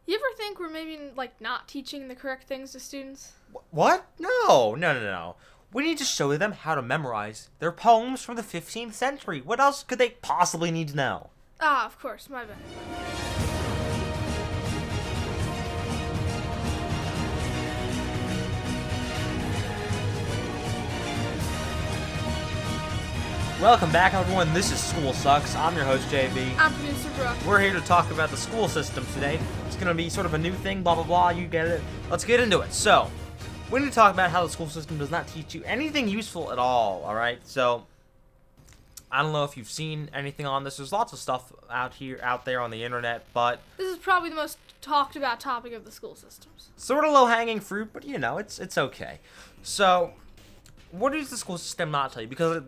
You ever think we're maybe, like, not teaching the correct things to students? What? No. We need to show them how to memorize their poems from the 15th century. What else could they possibly need to know? Ah, of course, my bad. Welcome back, everyone. This is School Sucks. I'm your host, JB. I'm producer Brooke. We're here to talk about the school system today. It's going to be sort of a new thing, blah, blah, blah. You get it. Let's get into it. So, we need to talk about how the school system does not teach you anything useful at all right? So, I don't know if you've seen anything on this. There's lots of stuff out there on the internet, but This is probably the most talked about topic of the school systems. sort of low-hanging fruit, but it's okay. So, what does the school system not tell you? Because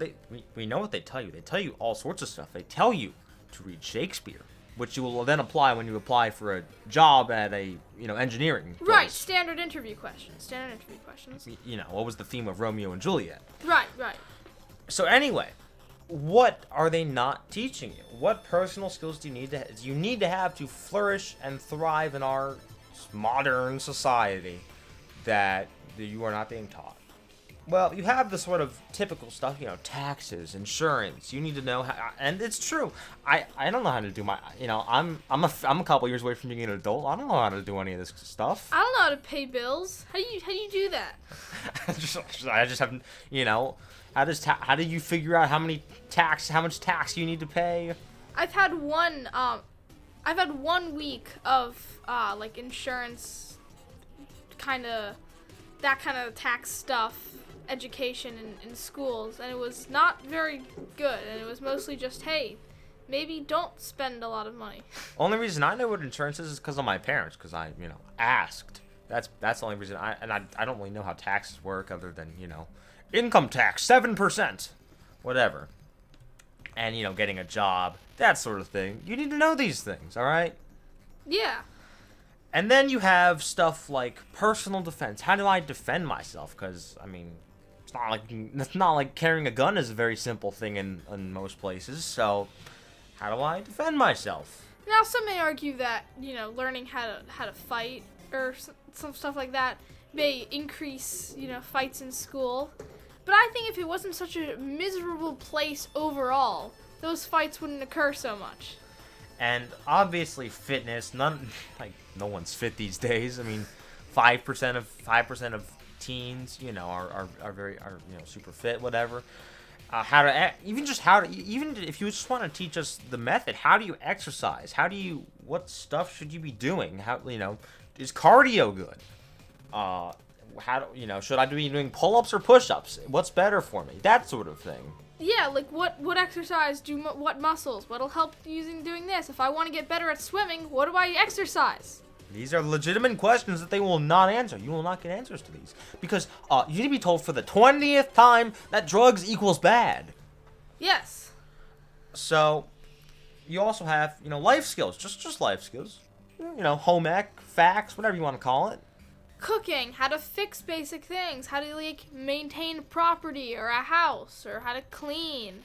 we know what they tell you. They tell you all sorts of stuff. They tell you to read Shakespeare, which you will then apply when you apply for a job at a engineering place. Right, standard interview questions. What was the theme of Romeo and Juliet? Right. So anyway, what are they not teaching you? What personal skills do you need to have to flourish and thrive in our modern society that you are not being taught? Well, you have the sort of typical stuff, taxes, insurance. You need to know how, and it's true. I don't know how to do my, I'm a couple years away from being an adult. I don't know how to do any of this stuff. I don't know how to pay bills. How do you do that? I just haven't, how do you figure out how much tax you need to pay? I've had one week of like insurance, that kind of tax stuff, education in schools, and it was not very good, and it was mostly just, hey, maybe don't spend a lot of money. Only reason I know what insurance is because of my parents, because I asked. That's the only reason I don't really know how taxes work other than income tax 7%, whatever, and getting a job, that sort of thing. You need to know these things, all right? Yeah. And then you have stuff like personal defense. How do I defend myself? Because it's not like carrying a gun is a very simple thing in most places. So, how do I defend myself? Now, some may argue that learning how to fight or some stuff like that may increase fights in school. But I think if it wasn't such a miserable place overall, those fights wouldn't occur so much. And obviously, fitness. No one's fit these days. I mean, 5% of teens, are very super fit, whatever. Even if you just want to teach us the method, how do you exercise? What stuff should you be doing? Is cardio good? Should I be doing pull-ups or push-ups? What's better for me? That sort of thing. Yeah, like what exercise what muscles? What'll help doing this? If I want to get better at swimming, what do I exercise? These are legitimate questions that they will not answer. You will not get answers to these. Because you need to be told for the 20th time that drugs equals bad. Yes. So, you also have, life skills. Just life skills. Home ec, facts, whatever you want to call it. Cooking, how to fix basic things, how to maintain property or a house, or how to clean.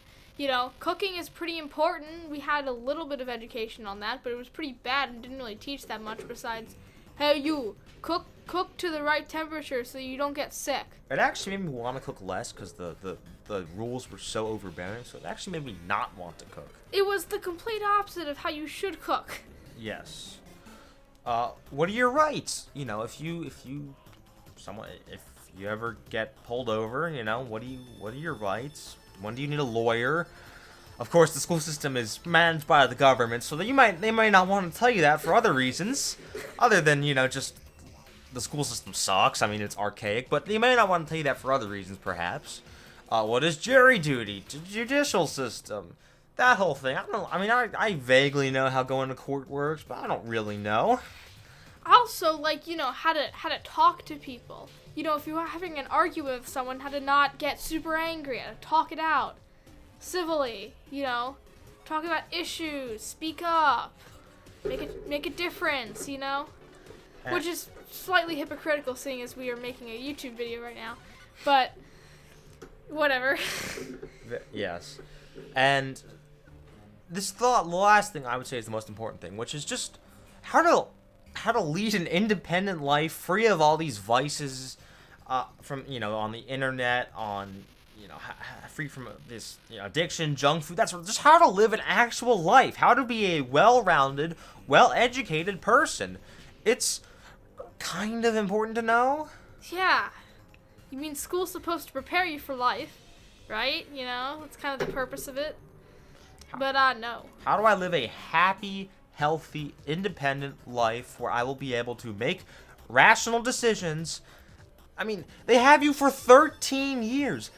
Cooking is pretty important. We had a little bit of education on that, but it was pretty bad and didn't really teach that much besides, hey, you, cook to the right temperature so you don't get sick. It actually made me want to cook less because the rules were so overbearing, so it actually made me not want to cook. It was the complete opposite of how you should cook. Yes. What are your rights? If you ever get pulled over, what are your rights? When do you need a lawyer? Of course, the school system is managed by the government, so they might not want to tell you that for other reasons, other than just the school system sucks. I mean, it's archaic, but they may not want to tell you that for other reasons, perhaps. What is jury duty? Judicial system? That whole thing. I don't know. I mean, I vaguely know how going to court works, but I don't really know. Also, how to talk to people. If you're having an argument with someone, how to not get super angry, how to talk it out civilly, talk about issues, speak up, make a difference, which is slightly hypocritical seeing as we are making a YouTube video right now, but whatever. Yes. And the last thing I would say is the most important thing, which is just how to how to lead an independent life, free of all these vices, from on the internet, on free from this addiction, junk food. That's just how to live an actual life, how to be a well-rounded, well-educated person. It's kind of important to know. Yeah. You mean school's supposed to prepare you for life, right? That's kind of the purpose of it. But no. How do I live a happy, healthy, independent life where I will be able to make rational decisions? I mean, they have you for 13 years.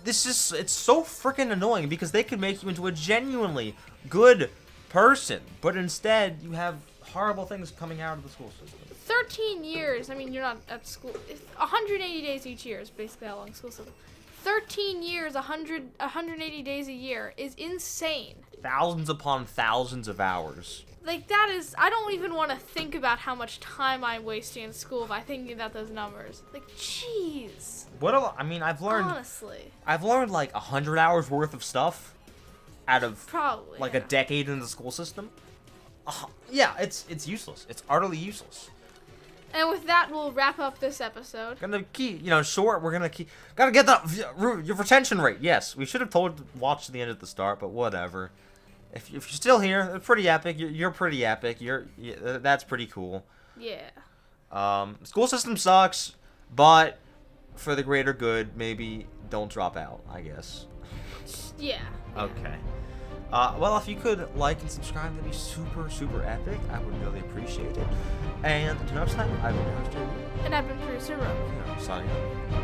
It's so freaking annoying because they could make you into a genuinely good person, but instead you have horrible things coming out of the school system. 13 years, I mean, you're not at school. 180 days each year is basically how long school system. 13 years, 180 days a year is insane. Thousands upon thousands of hours. Like, that is, I don't even want to think about how much time I'm wasting in school by thinking about those numbers. Like, jeez. Honestly. I've learned like 100 hours worth of stuff out of probably a decade in the school system. Yeah, it's useless. It's utterly useless. And with that, we'll wrap up this episode. Gonna keep, short. We're gonna gotta get your retention rate. Yes, we should have watch the end at the start, but whatever. If you're still here, it's pretty epic. You're pretty epic. That's pretty cool. Yeah. School system sucks, but for the greater good, maybe don't drop out, I guess. Yeah. Okay. Well, if you could like and subscribe, that'd be super, super epic. I would really appreciate it. And until next time, I've been your host, Jeremy. And I've been producer Roman. Signing out.